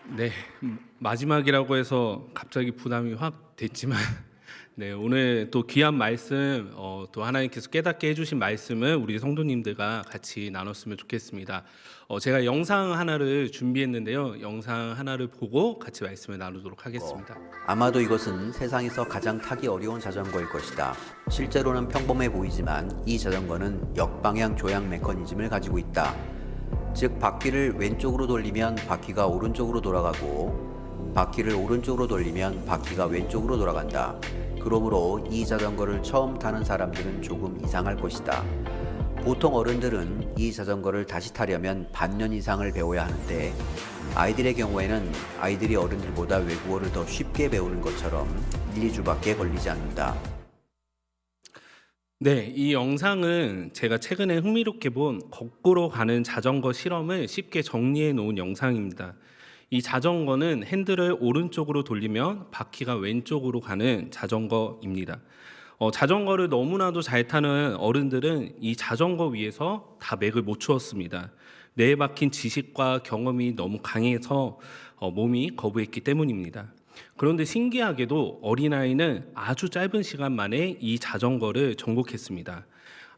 네. 마지막이라고 해서 갑자기 부담이 확 됐지만 네, 오늘 또 귀한 말씀 또 하나님께서 깨닫게 해 주신 말씀을 우리 성도님들과 같이 나눴으면 좋겠습니다. 제가 영상 하나를 준비했는데요. 영상 하나를 보고 같이 말씀을 나누도록 하겠습니다. 아마도 이것은 세상에서 가장 타기 어려운 자전거일 것이다. 실제로는 평범해 보이지만 이 자전거는 역방향 조향 메커니즘을 가지고 있다. 즉 바퀴를 왼쪽으로 돌리면 바퀴가 오른쪽으로 돌아가고 바퀴를 오른쪽으로 돌리면 바퀴가 왼쪽으로 돌아간다. 그러므로 이 자전거를 처음 타는 사람들은 조금 이상할 것이다. 보통 어른들은 이 자전거를 다시 타려면 반년 이상을 배워야 하는데 아이들의 경우에는 아이들이 어른들보다 외국어를 더 쉽게 배우는 것처럼 1, 2주밖에 걸리지 않는다. 네, 이 영상은 제가 최근에 흥미롭게 본 거꾸로 가는 자전거 실험을 쉽게 정리해 놓은 영상입니다. 이 자전거는 핸들을 오른쪽으로 돌리면 바퀴가 왼쪽으로 가는 자전거입니다. 자전거를 너무나도 잘 타는 어른들은 이 자전거 위에서 다 맥을 못 추었습니다. 뇌에 박힌 지식과 경험이 너무 강해서 몸이 거부했기 때문입니다. 그런데 신기하게도 어린아이는 아주 짧은 시간 만에 이 자전거를 정복했습니다.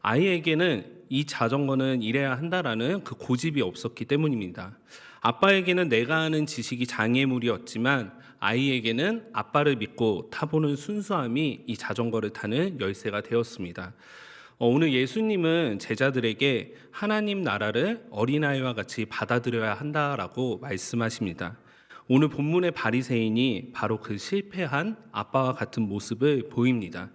아이에게는 이 자전거는 이래야 한다라는 그 고집이 없었기 때문입니다. 아빠에게는 내가 아는 지식이 장애물이었지만 아이에게는 아빠를 믿고 타보는 순수함이 이 자전거를 타는 열쇠가 되었습니다. 오늘 예수님은 제자들에게 하나님 나라를 어린아이와 같이 받아들여야 한다라고 말씀하십니다. 오늘 본문의 바리새인이 바로 그 실패한 아빠와 같은 모습을 보입니다.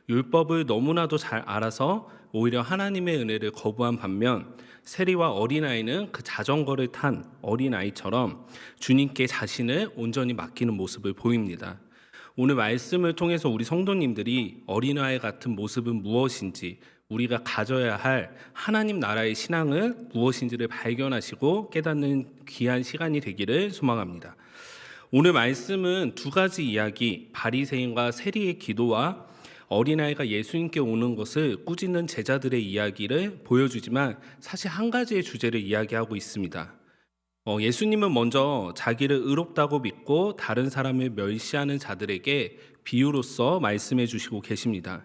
율법을 너무나도 잘 알아서 오히려 하나님의 은혜를 거부한 반면 세리와 어린아이는 그 자전거를 탄 어린아이처럼 주님께 자신을 온전히 맡기는 모습을 보입니다. 오늘 말씀을 통해서 우리 성도님들이 어린아이 같은 모습은 무엇인지, 우리가 가져야 할 하나님 나라의 신앙은 무엇인지를 발견하시고 깨닫는 귀한 시간이 되기를 소망합니다. 오늘 말씀은 두 가지 이야기, 바리새인과 세리의 기도와 어린아이가 예수님께 오는 것을 꾸짖는 제자들의 이야기를 보여주지만 사실 한 가지의 주제를 이야기하고 있습니다. 예수님은 먼저 자기를 의롭다고 믿고 다른 사람을 멸시하는 자들에게 비유로서 말씀해 주시고 계십니다.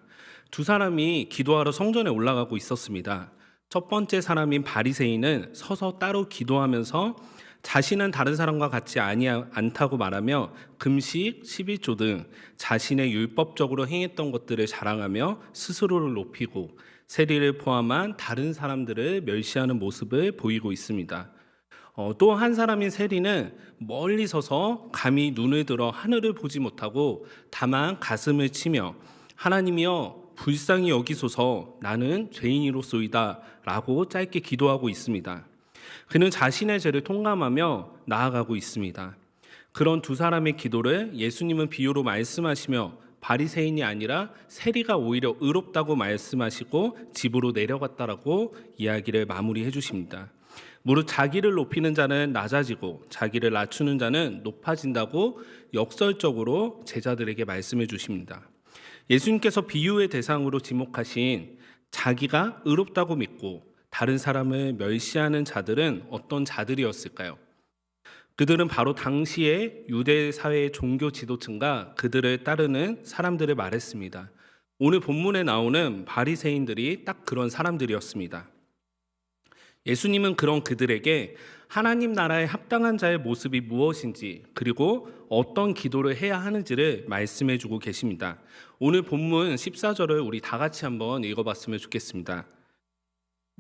두 사람이 기도하러 성전에 올라가고 있었습니다. 첫 번째 사람인 바리새인은 서서 따로 기도하면서 자신은 다른 사람과 같지 않다고 말하며 금식, 11조 등 자신의 율법적으로 행했던 것들을 자랑하며 스스로를 높이고 세리를 포함한 다른 사람들을 멸시하는 모습을 보이고 있습니다. 또 한 사람인 세리는 멀리 서서 감히 눈을 들어 하늘을 보지 못하고 다만 가슴을 치며 하나님이여 불쌍히 여기소서 나는 죄인이로소이다 라고 짧게 기도하고 있습니다. 그는 자신의 죄를 통감하며 나아가고 있습니다. 그런 두 사람의 기도를 예수님은 비유로 말씀하시며 바리새인이 아니라 세리가 오히려 의롭다고 말씀하시고 집으로 내려갔다라고 이야기를 마무리해 주십니다. 무릇 자기를 높이는 자는 낮아지고 자기를 낮추는 자는 높아진다고 역설적으로 제자들에게 말씀해 주십니다. 예수님께서 비유의 대상으로 지목하신 자기가 의롭다고 믿고 다른 사람을 멸시하는 자들은 어떤 자들이었을까요? 그들은 바로 당시의 유대 사회의 종교 지도층과 그들을 따르는 사람들을 말했습니다. 오늘 본문에 나오는 바리새인들이 딱 그런 사람들이었습니다. 예수님은 그런 그들에게 하나님 나라에 합당한 자의 모습이 무엇인지 그리고 어떤 기도를 해야 하는지를 말씀해 주고 계십니다. 오늘 본문 14절을 우리 다 같이 한번 읽어봤으면 좋겠습니다.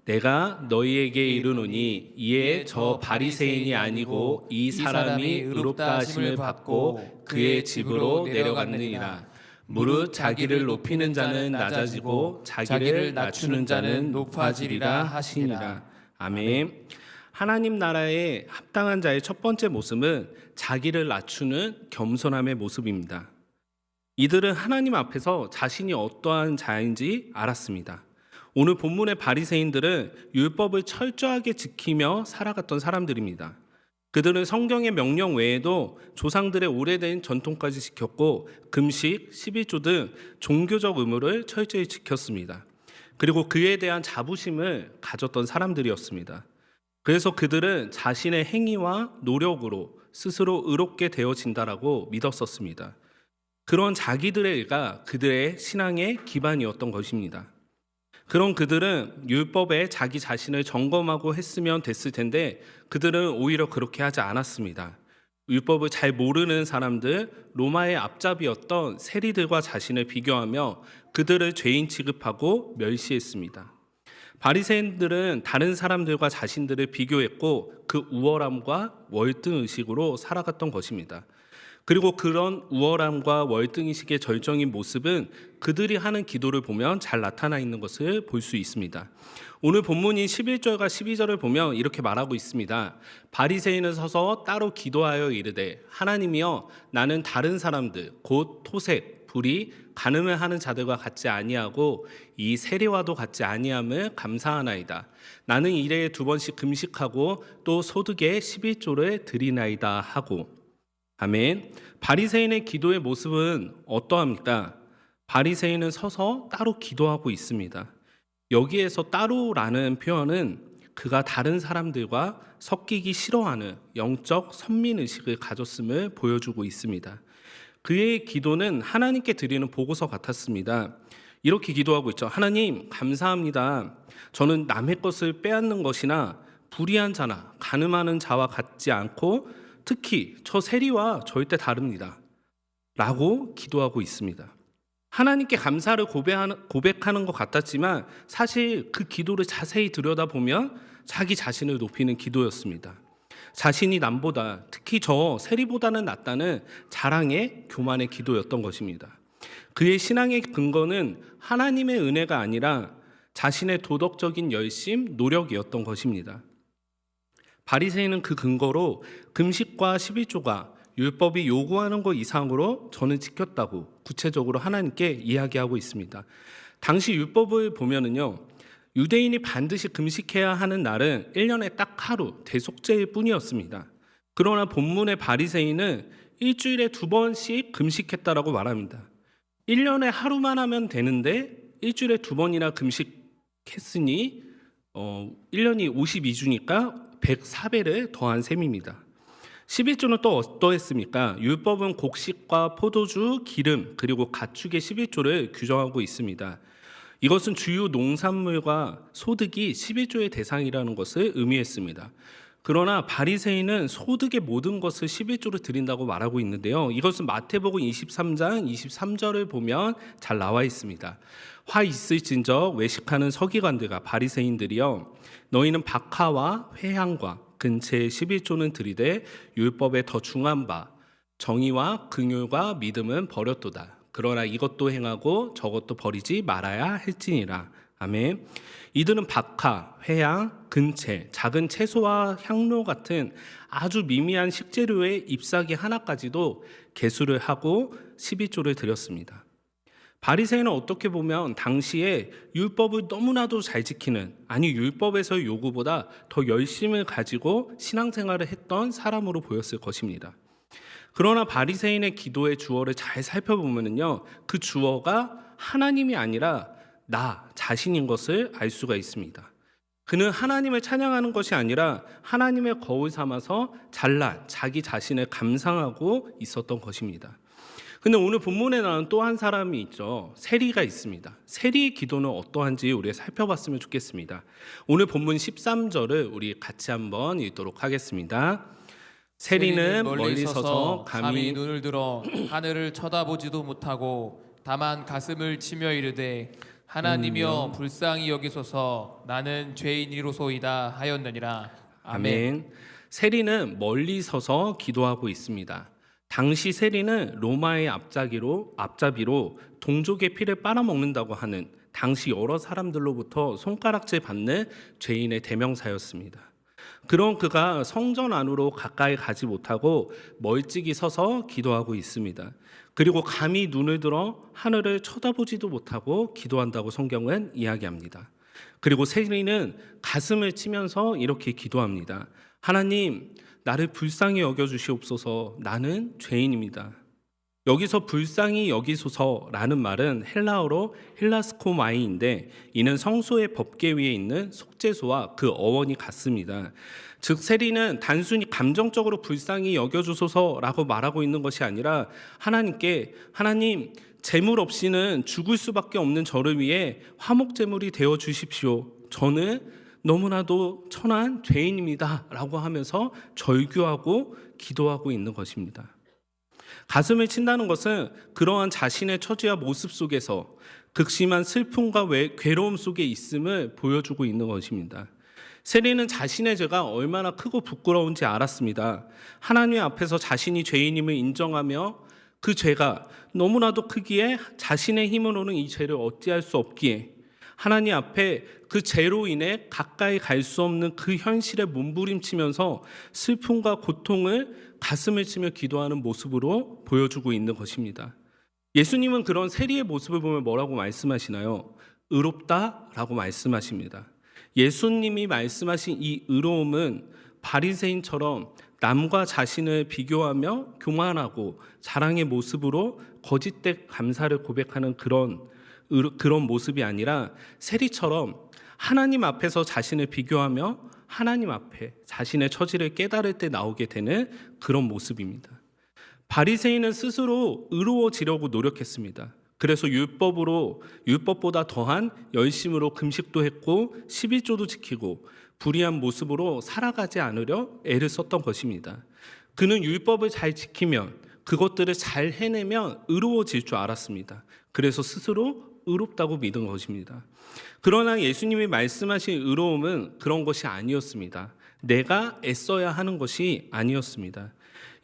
내가 너희에게 이르노니 이에 저 바리새인이 아니고 이 사람이 의롭다 하심을 받고 그의 집으로 내려갔느니라. 무릇 자기를 높이는 자는 낮아지고 자기를 낮추는 자는 높아지리라 하시니라. 아멘. 하나님 나라에 합당한 자의 첫 번째 모습은 자기를 낮추는 겸손함의 모습입니다. 이들은 하나님 앞에서 자신이 어떠한 자인지 알았습니다. 오늘 본문의 바리새인들은 율법을 철저하게 지키며 살아갔던 사람들입니다. 그들은 성경의 명령 외에도 조상들의 오래된 전통까지 지켰고 금식, 11조 등 종교적 의무를 철저히 지켰습니다. 그리고 그에 대한 자부심을 가졌던 사람들이었습니다. 그래서 그들은 자신의 행위와 노력으로 스스로 의롭게 되어진다라고 믿었었습니다. 그런 자기들의 의가 그들의 신앙의 기반이었던 것입니다. 그런 그들은 율법에 자기 자신을 점검하고 했으면 됐을 텐데 그들은 오히려 그렇게 하지 않았습니다. 율법을 잘 모르는 사람들, 로마의 앞잡이였던 세리들과 자신을 비교하며 그들을 죄인 취급하고 멸시했습니다. 바리새인들은 다른 사람들과 자신들을 비교했고 그 우월함과 월등의식으로 살아갔던 것입니다. 그리고 그런 우월함과 월등의식의 절정인 모습은 그들이 하는 기도를 보면 잘 나타나 있는 것을 볼 수 있습니다. 오늘 본문인 11절과 12절을 보면 이렇게 말하고 있습니다. 바리새인은 서서 따로 기도하여 이르되 하나님이여 나는 다른 사람들 곧 토색, 불의, 간음을 하는 자들과 같지 아니하고 이 세리와도 같지 아니함을 감사하나이다. 나는 일에 2번씩 금식하고 또 소득의 11조를 드리나이다 하고. 아멘. 바리새인의 기도의 모습은 어떠합니까? 바리새인은 서서 따로 기도하고 있습니다. 여기에서 따로라는 표현은 그가 다른 사람들과 섞이기 싫어하는 영적 선민의식을 가졌음을 보여주고 있습니다. 그의 기도는 하나님께 드리는 보고서 같았습니다. 이렇게 기도하고 있죠. 하나님 감사합니다. 저는 남의 것을 빼앗는 것이나 불의한 자나 간음하는 자와 같지 않고 특히 저 세리와 절대 다릅니다. 라고 기도하고 있습니다. 하나님께 감사를 고백하는 것 같았지만 사실 그 기도를 자세히 들여다보면 자기 자신을 높이는 기도였습니다. 자신이 남보다 특히 저 세리보다는 낫다는 자랑의 교만의 기도였던 것입니다. 그의 신앙의 근거는 하나님의 은혜가 아니라 자신의 도덕적인 열심, 노력이었던 것입니다. 바리새인은 그 근거로 금식과 11조가 율법이 요구하는 것 이상으로 저는 지켰다고 구체적으로 하나님께 이야기하고 있습니다. 당시 율법을 보면은요, 유대인이 반드시 금식해야 하는 날은 1년에 딱 하루 대속제일 뿐이었습니다. 그러나 본문의 바리새인은 일주일에 2번씩 금식했다라고 말합니다. 1년에 하루만 하면 되는데 일주일에 2번이나 금식했으니 1년이 52주니까 104배를 더한 셈입니다. 11조는 또 어떠했습니까? 율법은 곡식과 포도주, 기름, 그리고 가축의 11조를 규정하고 있습니다. 이것은 주요 농산물과 소득이 11조의 대상이라는 것을 의미했습니다. 그러나 바리새인은 소득의 모든 것을 11조로 드린다고 말하고 있는데요. 이것은 마태복음 23장 23절을 보면 잘 나와 있습니다. 화 있을진저 외식하는 서기관들과 바리새인들이여 너희는 박하와 회향과 근체의 11조는 드리되 율법에 더 중한 바 정의와 긍휼과 믿음은 버렸도다. 그러나 이것도 행하고 저것도 버리지 말아야 할지니라. 아멘. 이들은 박하, 회향, 근체, 작은 채소와 향료 같은 아주 미미한 식재료의 잎사귀 하나까지도 계수를 하고 12조를 드렸습니다. 바리새인은 어떻게 보면 당시에 율법을 너무나도 잘 지키는, 아니 율법에서의 요구보다 더 열심을 가지고 신앙생활을 했던 사람으로 보였을 것입니다. 그러나 바리새인의 기도의 주어를 잘 살펴보면요, 그 주어가 하나님이 아니라 나 자신인 것을 알 수가 있습니다. 그는 하나님을 찬양하는 것이 아니라 하나님의 거울 삼아서 잘난 자기 자신을 감상하고 있었던 것입니다. 근데 오늘 본문에 나오는 또 한 사람이 있죠. 세리가 있습니다. 세리의 기도는 어떠한지 우리가 살펴봤으면 좋겠습니다. 오늘 본문 13절을 우리 같이 한번 읽도록 하겠습니다. 세리는 멀리 서서 감히 눈을 들어 하늘을 쳐다보지도 못하고 다만 가슴을 치며 이르되 하나님이여 불쌍히 여기소서 나는 죄인이로소이다 하였느니라. 아멘. 세리는 멀리 서서 기도하고 있습니다. 당시 세리는 로마의 앞잡이로 동족의 피를 빨아먹는다고 하는 당시 여러 사람들로부터 손가락질 받는 죄인의 대명사였습니다. 그런 그가 성전 안으로 가까이 가지 못하고 멀찍이 서서 기도하고 있습니다. 그리고 감히 눈을 들어 하늘을 쳐다보지도 못하고 기도한다고 성경은 이야기합니다. 그리고 세리는 가슴을 치면서 이렇게 기도합니다. 하나님, 나를 불쌍히 여겨주시옵소서. 나는 죄인입니다. 여기서 불쌍히 여기소서라는 말은 헬라어로 헬라스코마이인데 이는 성소의 법계 위에 있는 속죄소와 그 어원이 같습니다. 즉 세리는 단순히 감정적으로 불쌍히 여겨주소서라고 말하고 있는 것이 아니라 하나님께 하나님 재물 없이는 죽을 수밖에 없는 저를 위해 화목제물이 되어 주십시오. 저는 너무나도 천한 죄인입니다 라고 하면서 절규하고 기도하고 있는 것입니다. 가슴을 친다는 것은 그러한 자신의 처지와 모습 속에서 극심한 슬픔과 괴로움 속에 있음을 보여주고 있는 것입니다. 세리는 자신의 죄가 얼마나 크고 부끄러운지 알았습니다. 하나님 앞에서 자신이 죄인임을 인정하며 그 죄가 너무나도 크기에 자신의 힘으로는 이 죄를 어찌할 수 없기에 하나님 앞에 그 죄로 인해 가까이 갈 수 없는 그 현실에 몸부림치면서 슬픔과 고통을 가슴을 치며 기도하는 모습으로 보여주고 있는 것입니다. 예수님은 그런 세리의 모습을 보면 뭐라고 말씀하시나요? 의롭다라고 말씀하십니다. 예수님이 말씀하신 이 의로움은 바리새인처럼 남과 자신을 비교하며 교만하고 자랑의 모습으로 거짓된 감사를 고백하는 그런 모습이 아니라 세리처럼 하나님 앞에서 자신을 비교하며 하나님 앞에 자신의 처지를 깨달을 때 나오게 되는 그런 모습입니다. 바리새인은 스스로 의로워지려고 노력했습니다. 그래서 율법보다 더한 열심으로 금식도 했고 11조도 지키고 불의한 모습으로 살아가지 않으려 애를 썼던 것입니다. 그는 율법을 잘 지키면 그것들을 잘 해내면 의로워질 줄 알았습니다. 그래서 스스로 의롭다고 믿은 것입니다. 그러나 예수님이 말씀하신 의로움은 그런 것이 아니었습니다. 내가 애써야 하는 것이 아니었습니다.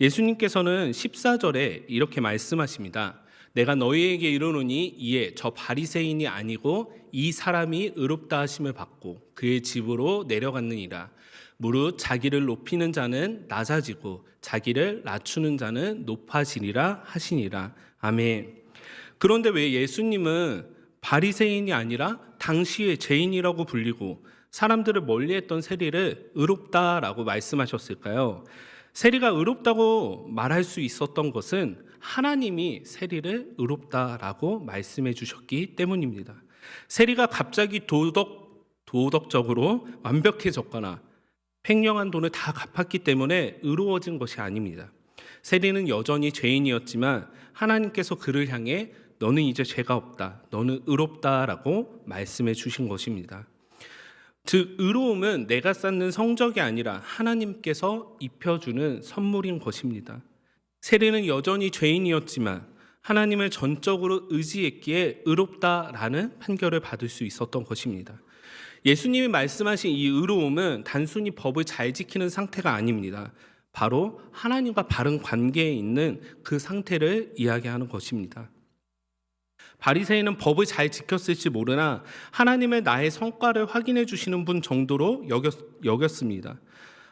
예수님께서는 14절에 이렇게 말씀하십니다. 내가 너희에게 이르노니 이에 저 바리새인이 아니고 이 사람이 의롭다 하심을 받고 그의 집으로 내려갔느니라. 무릇 자기를 높이는 자는 낮아지고 자기를 낮추는 자는 높아지리라 하시니라. 아멘. 그런데 왜 예수님은 바리새인이 아니라 당시의 죄인이라고 불리고 사람들을 멀리했던 세리를 의롭다라고 말씀하셨을까요? 세리가 의롭다고 말할 수 있었던 것은 하나님이 세리를 의롭다라고 말씀해 주셨기 때문입니다. 세리가 갑자기 도덕적으로 완벽해졌거나 횡령한 돈을 다 갚았기 때문에 의로워진 것이 아닙니다. 세리는 여전히 죄인이었지만 하나님께서 그를 향해 너는 이제 죄가 없다, 너는 의롭다라고 말씀해 주신 것입니다. 즉 의로움은 내가 쌓는 성적이 아니라 하나님께서 입혀주는 선물인 것입니다. 세리는 여전히 죄인이었지만 하나님을 전적으로 의지했기에 의롭다라는 판결을 받을 수 있었던 것입니다. 예수님이 말씀하신 이 의로움은 단순히 법을 잘 지키는 상태가 아닙니다. 바로 하나님과 바른 관계에 있는 그 상태를 이야기하는 것입니다. 바리새인은 법을 잘 지켰을지 모르나 하나님의 나의 성과를 확인해 주시는 분 정도로 여겼습니다.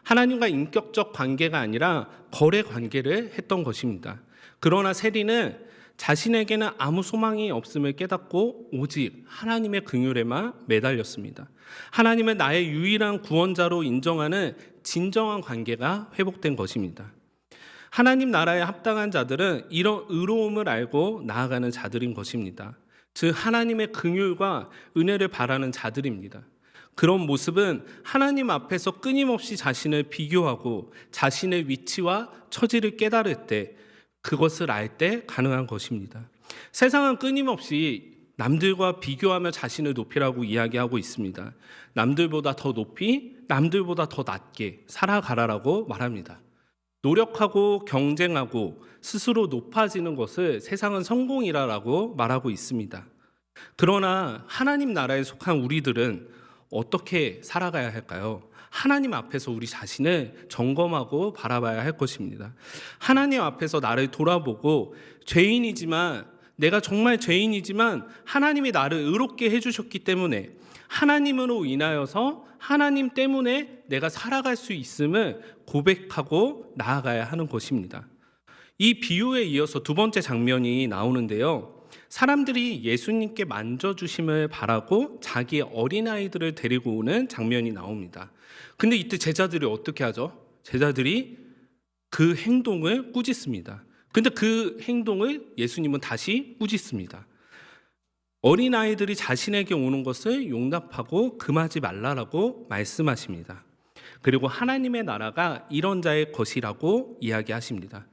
하나님과 인격적 관계가 아니라 거래 관계를 했던 것입니다. 그러나 세리는 자신에게는 아무 소망이 없음을 깨닫고 오직 하나님의 긍휼에만 매달렸습니다. 하나님은 나의 유일한 구원자로 인정하는 진정한 관계가 회복된 것입니다. 하나님 나라에 합당한 자들은 이런 의로움을 알고 나아가는 자들인 것입니다. 즉 하나님의 긍휼과 은혜를 바라는 자들입니다. 그런 모습은 하나님 앞에서 끊임없이 자신을 비교하고 자신의 위치와 처지를 깨달을 때 그것을 알 때 가능한 것입니다. 세상은 끊임없이 남들과 비교하며 자신을 높이라고 이야기하고 있습니다. 남들보다 더 높이, 남들보다 더 낮게 살아가라라고 말합니다. 노력하고 경쟁하고 스스로 높아지는 것을 세상은 성공이라고 말하고 있습니다. 그러나 하나님 나라에 속한 우리들은 어떻게 살아가야 할까요? 하나님 앞에서 우리 자신을 점검하고 바라봐야 할 것입니다. 하나님 앞에서 나를 돌아보고 내가 정말 죄인이지만 하나님이 나를 의롭게 해주셨기 때문에 하나님으로 인하여서 하나님 때문에 내가 살아갈 수 있음을 고백하고 나아가야 하는 것입니다. 이 비유에 이어서 두 번째 장면이 나오는데요. 사람들이 예수님께 만져주심을 바라고 자기의 어린아이들을 데리고 오는 장면이 나옵니다. 근데 이때 제자들이 어떻게 하죠? 제자들이 그 행동을 꾸짖습니다. 근데 그 행동을 예수님은 다시 꾸짖습니다. 어린아이들이 자신에게 오는 것을 용납하고 금하지 말라라고 말씀하십니다. 그리고 하나님의 나라가 이런 자의 것이라고 이야기하십니다.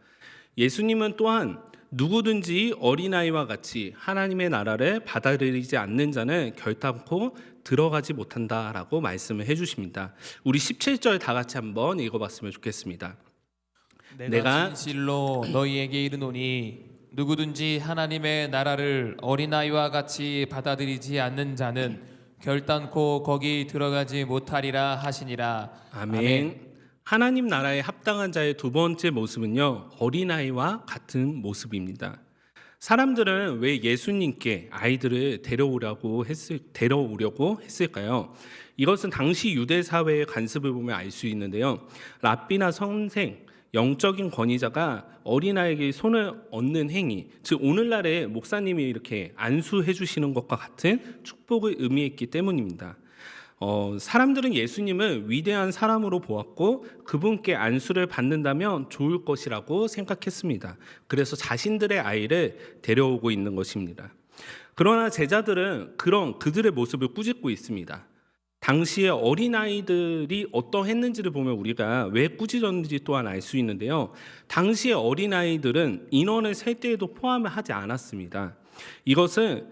예수님은 또한 누구든지 어린아이와 같이 하나님의 나라를 받아들이지 않는 자는 결단코 들어가지 못한다라고 말씀을 해주십니다. 우리 17절 다 같이 한번 읽어봤으면 좋겠습니다. 내가 진실로 너희에게 이르노니 누구든지 하나님의 나라를 어린아이와 같이 받아들이지 않는 자는 결단코 거기 들어가지 못하리라 하시니라. 아멘. 하나님 나라에 합당한 자의 두 번째 모습은요, 어린아이와 같은 모습입니다. 사람들은 왜 예수님께 아이들을 데려오려고 했을까요? 이것은 당시 유대 사회의 관습을 보면 알 수 있는데요. 랍비나 선생, 영적인 권위자가 어린아이에게 손을 얹는 행위, 즉 오늘날에 목사님이 이렇게 안수해 주시는 것과 같은 축복을 의미했기 때문입니다. 사람들은 예수님을 위대한 사람으로 보았고 그분께 안수를 받는다면 좋을 것이라고 생각했습니다. 그래서 자신들의 아이를 데려오고 있는 것입니다. 그러나 제자들은 그들의 모습을 꾸짖고 있습니다. 당시에 어린아이들이 어떠했는지를 보면 우리가 왜 꾸짖었는지 또한 알 수 있는데요. 당시에 어린아이들은 인원을 셀 때에도 포함을 하지 않았습니다. 이것은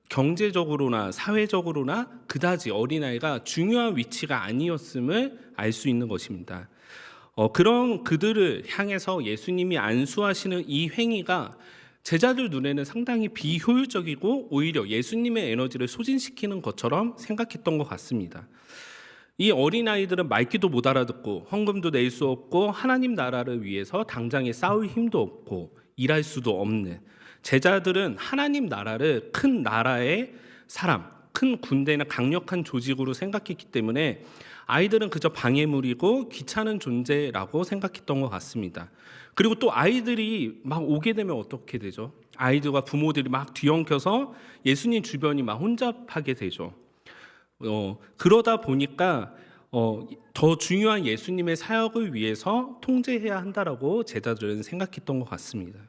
경제적으로나 사회적으로나 그다지 어린아이가 중요한 위치가 아니었음을 알 수 있는 것입니다. 그런 그들을 향해서 예수님이 안수하시는 이 행위가 제자들 눈에는 상당히 비효율적이고 오히려 예수님의 에너지를 소진시키는 것처럼 생각했던 것 같습니다. 이 어린아이들은 말귀도 못 알아듣고 헌금도 낼 수 없고 하나님 나라를 위해서 당장에 싸울 힘도 없고 일할 수도 없는 제자들은 하나님 나라를 큰 나라의 사람, 큰 군대나 강력한 조직으로 생각했기 때문에 아이들은 그저 방해물이고 귀찮은 존재라고 생각했던 것 같습니다. 그리고 또 아이들이 막 오게 되면 어떻게 되죠? 아이들과 부모들이 막 뒤엉켜서 예수님 주변이 막 혼잡하게 되죠. 그러다 보니까 더 중요한 예수님의 사역을 위해서 통제해야 한다라고 제자들은 생각했던 것 같습니다.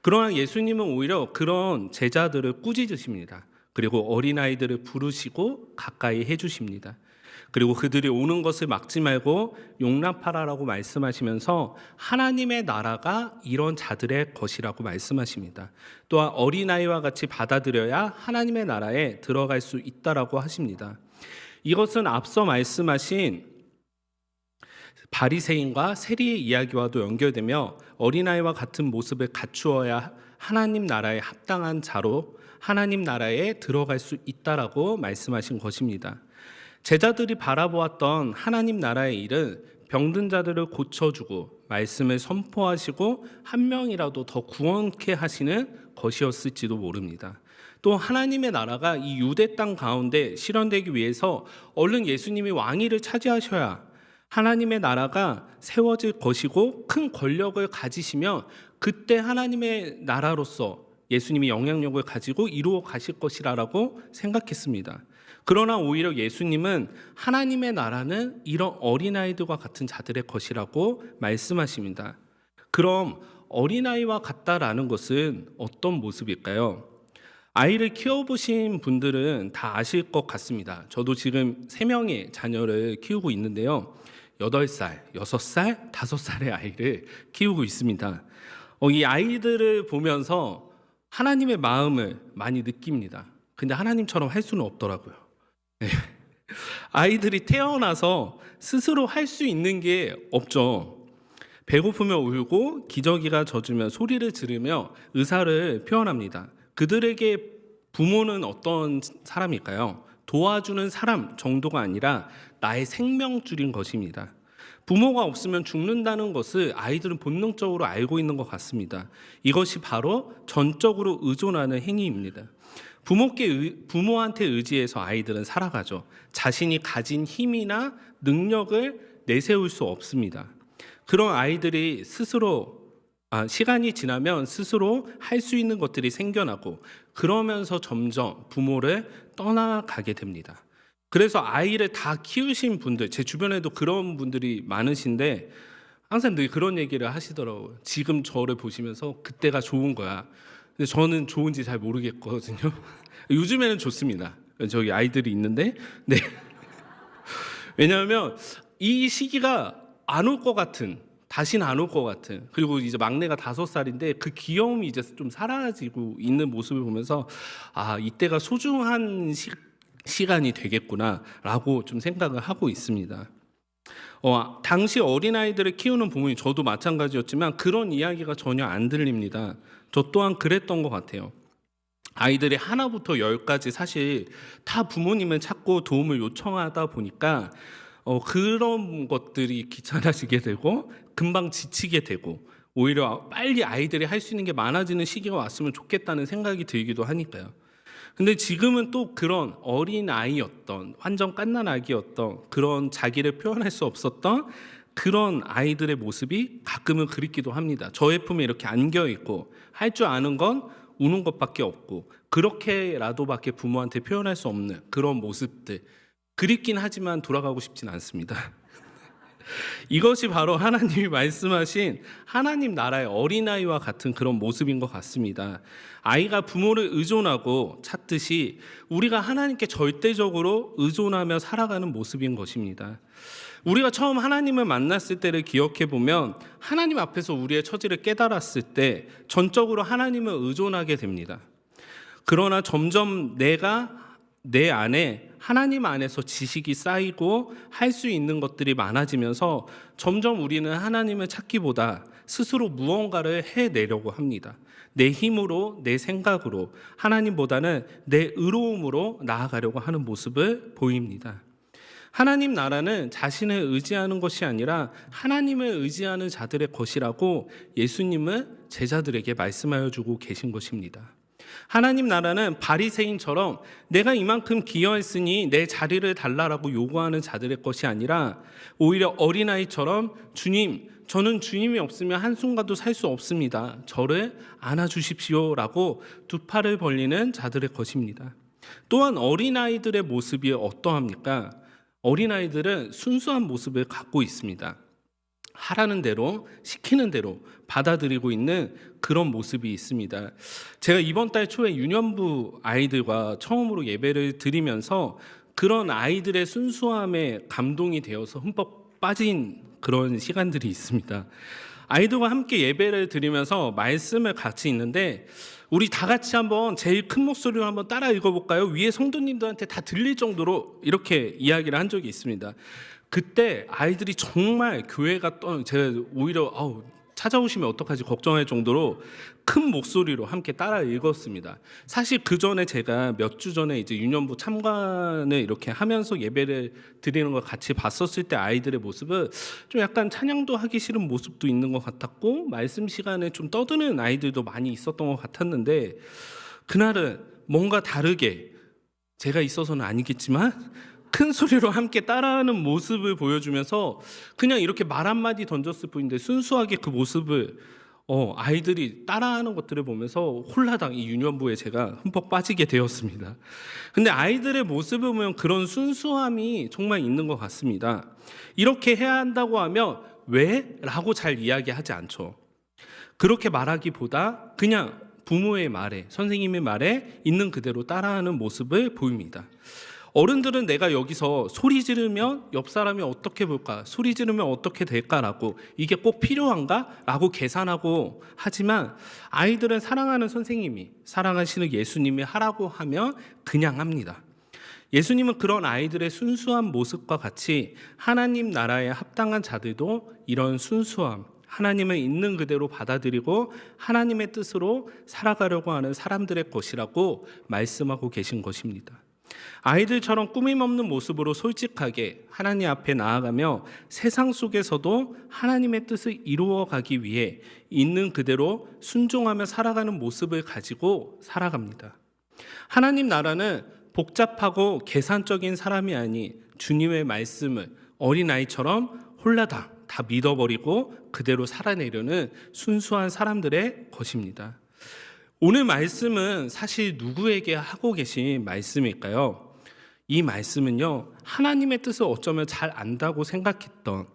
그러나 예수님은 오히려 그런 제자들을 꾸짖으십니다. 그리고 어린아이들을 부르시고 가까이 해주십니다. 그리고 그들이 오는 것을 막지 말고 용납하라라고 말씀하시면서 하나님의 나라가 이런 자들의 것이라고 말씀하십니다. 또한 어린아이와 같이 받아들여야 하나님의 나라에 들어갈 수 있다라고 하십니다. 이것은 앞서 말씀하신 바리새인과 세리의 이야기와도 연결되며 어린아이와 같은 모습을 갖추어야 하나님 나라에 합당한 자로 하나님 나라에 들어갈 수 있다라고 말씀하신 것입니다. 제자들이 바라보았던 하나님 나라의 일은 병든 자들을 고쳐주고 말씀을 선포하시고 한 명이라도 더 구원케 하시는 것이었을지도 모릅니다. 또 하나님의 나라가 이 유대 땅 가운데 실현되기 위해서 얼른 예수님이 왕위를 차지하셔야 하나님의 나라가 세워질 것이고 큰 권력을 가지시며 그때 하나님의 나라로서 예수님이 영향력을 가지고 이루어 가실 것이라고 생각했습니다. 그러나 오히려 예수님은 하나님의 나라는 이런 어린아이들과 같은 자들의 것이라고 말씀하십니다. 그럼 어린아이와 같다라는 것은 어떤 모습일까요? 아이를 키워보신 분들은 다 아실 것 같습니다. 저도 지금 3명의 자녀를 키우고 있는데요. 8살, 6살, 5살의 아이를 키우고 있습니다. 이 아이들을 보면서 하나님의 마음을 많이 느낍니다. 근데 하나님처럼 할 수는 없더라고요. 네. 아이들이 태어나서 스스로 할 수 있는 게 없죠. 배고프면 울고 기저귀가 젖으면 소리를 지르며 의사를 표현합니다. 그들에게 부모는 어떤 사람일까요? 도와주는 사람 정도가 아니라 나의 생명줄인 것입니다. 부모가 없으면 죽는다는 것을 아이들은 본능적으로 알고 있는 것 같습니다. 이것이 바로 전적으로 의존하는 행위입니다. 부모한테 의지해서 아이들은 살아가죠. 자신이 가진 힘이나 능력을 내세울 수 없습니다. 그런 아이들이 시간이 지나면 스스로 할 수 있는 것들이 생겨나고 그러면서 점점 부모를 떠나가게 됩니다. 그래서 아이를 다 키우신 분들, 제 주변에도 그런 분들이 많으신데 항상 늘 그런 얘기를 하시더라고요. 지금 저를 보시면서 그때가 좋은 거야. 근데 저는 좋은지 잘 모르겠거든요. 요즘에는 좋습니다. 저기 아이들이 있는데, 네. 왜냐하면 이 시기가 안 올 것 같은, 다시는 안 올 것 같은, 그리고 이제 막내가 5살인데 그 귀여움이 이제 좀 사라지고 있는 모습을 보면서 아, 이때가 소중한 시간이 되겠구나라고 좀 생각을 하고 있습니다. 당시 어린아이들을 키우는 부모님, 저도 마찬가지였지만 그런 이야기가 전혀 안 들립니다. 저 또한 그랬던 것 같아요. 아이들이 하나부터 10까지 사실 다 부모님을 찾고 도움을 요청하다 보니까 그런 것들이 귀찮아지게 되고 금방 지치게 되고 오히려 빨리 아이들이 할 수 있는 게 많아지는 시기가 왔으면 좋겠다는 생각이 들기도 하니까요. 근데 지금은 또 그런 어린 아이였던, 완전 갓난 아기였던, 그런 자기를 표현할 수 없었던 그런 아이들의 모습이 가끔은 그립기도 합니다. 저의 품에 이렇게 안겨 있고 할 줄 아는 건 우는 것밖에 없고 그렇게라도밖에 부모한테 표현할 수 없는 그런 모습들, 그립긴 하지만 돌아가고 싶진 않습니다. 이것이 바로 하나님이 말씀하신 하나님 나라의 어린아이와 같은 그런 모습인 것 같습니다. 아이가 부모를 의존하고 찾듯이 우리가 하나님께 절대적으로 의존하며 살아가는 모습인 것입니다. 우리가 처음 하나님을 만났을 때를 기억해 보면 하나님 앞에서 우리의 처지를 깨달았을 때 전적으로 하나님을 의존하게 됩니다. 그러나 점점 내가 내 안에 하나님 안에서 지식이 쌓이고 할 수 있는 것들이 많아지면서 점점 우리는 하나님을 찾기보다 스스로 무언가를 해내려고 합니다. 내 힘으로, 내 생각으로, 하나님보다는 내 의로움으로 나아가려고 하는 모습을 보입니다. 하나님 나라는 자신을 의지하는 것이 아니라 하나님을 의지하는 자들의 것이라고 예수님은 제자들에게 말씀하여 주고 계신 것입니다. 하나님 나라는 바리새인처럼 내가 이만큼 기여했으니 내 자리를 달라라고 요구하는 자들의 것이 아니라 오히려 어린아이처럼 주님, 저는 주님이 없으면 한순간도 살 수 없습니다. 저를 안아주십시오라고 두 팔을 벌리는 자들의 것입니다. 또한 어린아이들의 모습이 어떠합니까? 어린아이들은 순수한 모습을 갖고 있습니다. 하라는 대로, 시키는 대로 받아들이고 있는 그런 모습이 있습니다. 제가 이번 달 초에 유년부 아이들과 처음으로 예배를 드리면서 그런 아이들의 순수함에 감동이 되어서 흠뻑 빠진 그런 시간들이 있습니다. 아이들과 함께 예배를 드리면서 말씀을 같이 읽는데 우리 다 같이 한번 제일 큰 목소리로 한번 따라 읽어볼까요? 위에 성도님들한테 다 들릴 정도로 이렇게 이야기를 한 적이 있습니다. 그때 아이들이 정말 교회가 제가 오히려 찾아오시면 어떡하지 걱정할 정도로 큰 목소리로 함께 따라 읽었습니다. 사실 그 전에 제가 몇 주 전에 이제 유년부 참관을 이렇게 하면서 예배를 드리는 걸 같이 봤었을 때 아이들의 모습은 좀 약간 찬양도 하기 싫은 모습도 있는 것 같았고 말씀 시간에 좀 떠드는 아이들도 많이 있었던 것 같았는데 그날은 뭔가 다르게 제가 있어서는 아니겠지만 큰 소리로 함께 따라하는 모습을 보여주면서 그냥 이렇게 말 한마디 던졌을 뿐인데 순수하게 그 모습을 아이들이 따라하는 것들을 보면서 홀라당 이 유년부에 제가 흠뻑 빠지게 되었습니다. 근데 아이들의 모습을 보면 그런 순수함이 정말 있는 것 같습니다. 이렇게 해야 한다고 하면 왜? 라고 잘 이야기하지 않죠. 그렇게 말하기보다 그냥 부모의 말에, 선생님의 말에 있는 그대로 따라하는 모습을 보입니다. 어른들은 내가 여기서 소리 지르면 옆 사람이 어떻게 볼까? 소리 지르면 어떻게 될까라고 이게 꼭 필요한가? 라고 계산하고 하지만 아이들은 사랑하는 선생님이, 사랑하시는 예수님이 하라고 하면 그냥 합니다. 예수님은 그런 아이들의 순수한 모습과 같이 하나님 나라에 합당한 자들도 이런 순수함, 하나님을 있는 그대로 받아들이고 하나님의 뜻으로 살아가려고 하는 사람들의 것이라고 말씀하고 계신 것입니다. 아이들처럼 꾸밈없는 모습으로 솔직하게 하나님 앞에 나아가며 세상 속에서도 하나님의 뜻을 이루어가기 위해 있는 그대로 순종하며 살아가는 모습을 가지고 살아갑니다. 하나님 나라는 복잡하고 계산적인 사람이 아닌 주님의 말씀을 어린아이처럼 홀라당 다 믿어버리고 그대로 살아내려는 순수한 사람들의 것입니다. 오늘 말씀은 사실 누구에게 하고 계신 말씀일까요? 이 말씀은요, 하나님의 뜻을 어쩌면 잘 안다고 생각했던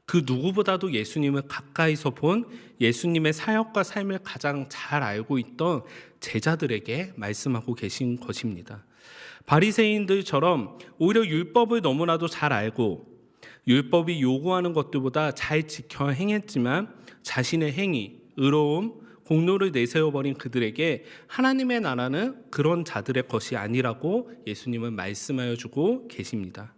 그 누구보다도 예수님을 가까이서 본 예수님의 사역과 삶을 가장 잘 알고 있던 제자들에게 말씀하고 계신 것입니다. 바리새인들처럼 오히려 율법을 너무나도 잘 알고 율법이 요구하는 것들보다 잘 지켜 행했지만 자신의 행위, 의로움, 공로를 내세워버린 그들에게 하나님의 나라는 그런 자들의 것이 아니라고 예수님은 말씀하여 주고 계십니다.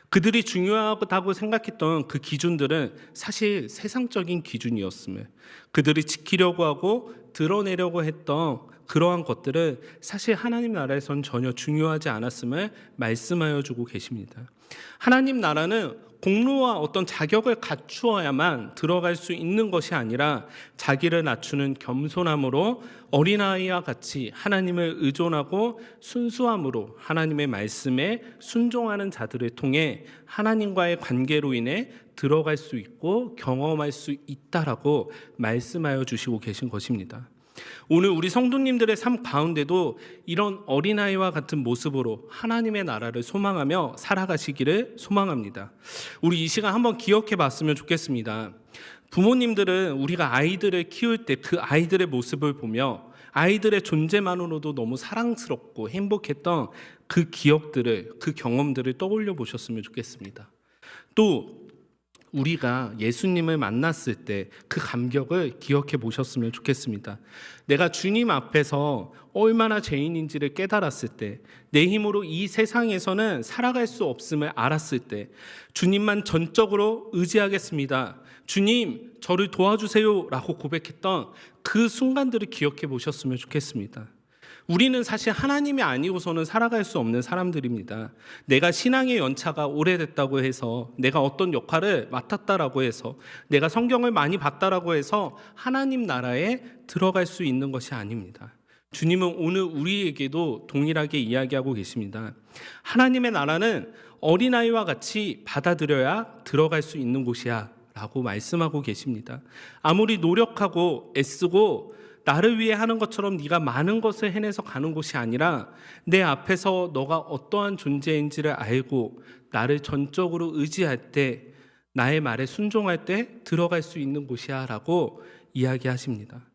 그들이 중요하다고 생각했던 그 기준들은 사실 세상적인 기준이었음을, 그들이 지키려고 하고 드러내려고 했던 그러한 것들은 사실 하나님 나라에선 전혀 중요하지 않았음을 말씀하여 주고 계십니다. 하나님 나라는 공로와 어떤 자격을 갖추어야만 들어갈 수 있는 것이 아니라 자기를 낮추는 겸손함으로 어린아이와 같이 하나님을 의존하고 순수함으로 하나님의 말씀에 순종하는 자들을 통해 하나님과의 관계로 인해 들어갈 수 있고 경험할 수 있다라고 말씀하여 주시고 계신 것입니다. 오늘 우리 성도님들의 삶 가운데도 이런 어린아이와 같은 모습으로 하나님의 나라를 소망하며 살아가시기를 소망합니다. 우리 이 시간 한번 기억해 봤으면 좋겠습니다. 부모님들은 우리가 아이들을 키울 때 그 아이들의 모습을 보며 아이들의 존재만으로도 너무 사랑스럽고 행복했던 그 기억들을, 그 경험들을 떠올려 보셨으면 좋겠습니다. 또 우리가 예수님을 만났을 때 그 감격을 기억해 보셨으면 좋겠습니다. 내가 주님 앞에서 얼마나 죄인인지를 깨달았을 때, 내 힘으로 이 세상에서는 살아갈 수 없음을 알았을 때 주님만 전적으로 의지하겠습니다, 주님 저를 도와주세요 라고 고백했던 그 순간들을 기억해 보셨으면 좋겠습니다. 우리는 사실 하나님이 아니고서는 살아갈 수 없는 사람들입니다. 내가 신앙의 연차가 오래됐다고 해서, 내가 어떤 역할을 맡았다라고 해서, 내가 성경을 많이 봤다라고 해서 하나님 나라에 들어갈 수 있는 것이 아닙니다. 주님은 오늘 우리에게도 동일하게 이야기하고 계십니다. 하나님의 나라는 어린아이와 같이 받아들여야 들어갈 수 있는 곳이야 라고 말씀하고 계십니다. 아무리 노력하고 애쓰고 나를 위해 하는 것처럼 네가 많은 것을 해내서 가는 곳이 아니라 내 앞에서 너가 어떠한 존재인지를 알고 나를 전적으로 의지할 때, 나의 말에 순종할 때 들어갈 수 있는 곳이야 라고 이야기하십니다.